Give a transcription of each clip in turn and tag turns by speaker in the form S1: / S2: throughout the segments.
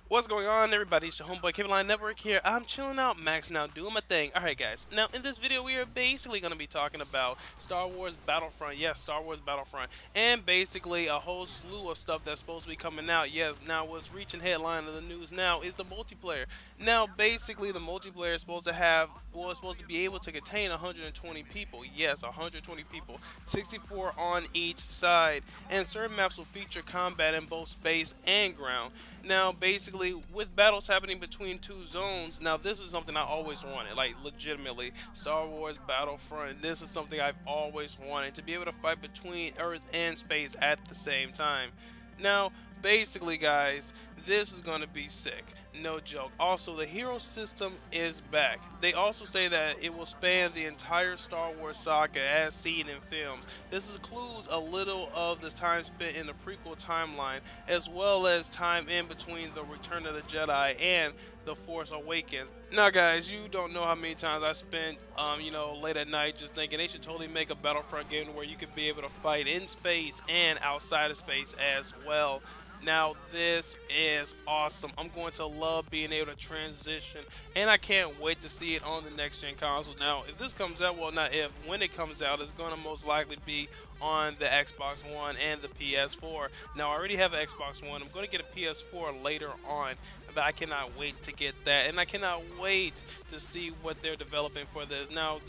S1: What's going on, everybody? It's your homeboy Kevin Network here. I'm chilling out, maxing out, doing my thing. Alright guys, now in this video we are basically going to be talking about Star Wars Battlefront. Yes, Star Wars Battlefront. And basically a whole slew of stuff that's supposed to be coming out. Yes, now what's reaching headline of the news now is the multiplayer. Now basically the multiplayer is supposed to have, well, it's supposed to be able to contain 120 people. Yes, 120 people. 64 on each side. And certain maps will feature combat in both space and ground. Now basically with battles happening between two zones, now this is something I always wanted, like legitimately Star Wars Battlefront, this is something I've always wanted, to be able to fight between Earth and space at the same time. Now basically guys, this is going to be sick, no joke. Also, the hero system is back. They also say that it will span the entire Star Wars saga as seen in films. This includes a little of the time spent in the prequel timeline, as well as time in between the Return of the Jedi and the Force Awakens. Now guys, you don't know how many times I spent late at night just thinking they should totally make a Battlefront game where you could be able to fight in space and outside of space as well. Now this is awesome. I'm going to love being able to transition, and I can't wait to see it on the next gen consoles. Now if this comes out, well, not if, when it comes out, it's going to most likely be on the Xbox One and the PS4. Now I already have an Xbox One. I'm going to get a PS4 later on, but I cannot wait to get that, and I cannot wait to see what they're developing for this. Now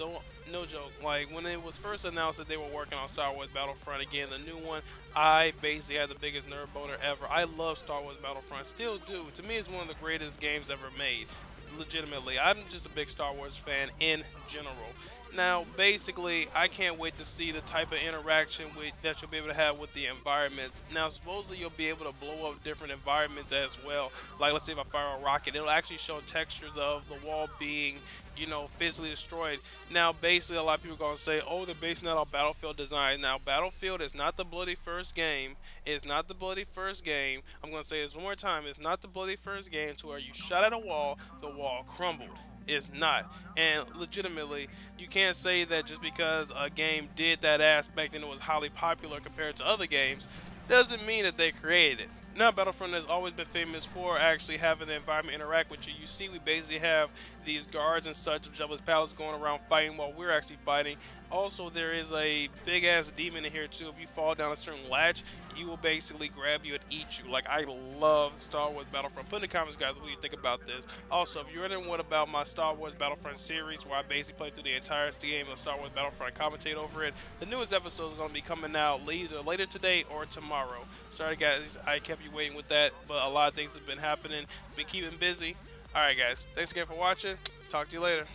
S1: no joke, like when it was first announced that they were working on Star Wars Battlefront again, the new one, I basically had the biggest nerd boner ever. I love Star Wars Battlefront, still do. To me, it's one of the greatest games ever made. Legitimately, I'm just a big Star Wars fan in general. Now basically I can't wait to see the type of interaction that you'll be able to have with the environments. Now supposedly you'll be able to blow up different environments as well. Like let's say if I fire a rocket, it'll actually show textures of the wall being, physically destroyed. Now basically a lot of people are going to say, oh, they're basing that on Battlefield design. Now Battlefield is not the bloody first game. It's not the bloody first game. I'm going to say this one more time. It's not the bloody first game to where you shot at a wall, the wall crumbled. It's not. And legitimately, you can't say that just because a game did that aspect and it was highly popular compared to other games doesn't mean that they created it. Now Battlefront has always been famous for actually having the environment interact with you. You see, we basically have these guards and such of Jabba's palace going around fighting while we're actually fighting. Also, there is a big ass demon in here too. If you fall down a certain latch, he will basically grab you and eat you. Like, I love Star Wars Battlefront. Put in the comments, guys, what do you think about this? Also, if you're wondering what about my Star Wars Battlefront series, where I basically play through the entire game of Star Wars Battlefront, commentate over it, the newest episode is going to be coming out either later today or tomorrow. Sorry guys, I kept you waiting with that, but a lot of things have been happening. Been keeping busy. Alright guys, thanks again for watching. Talk to you later.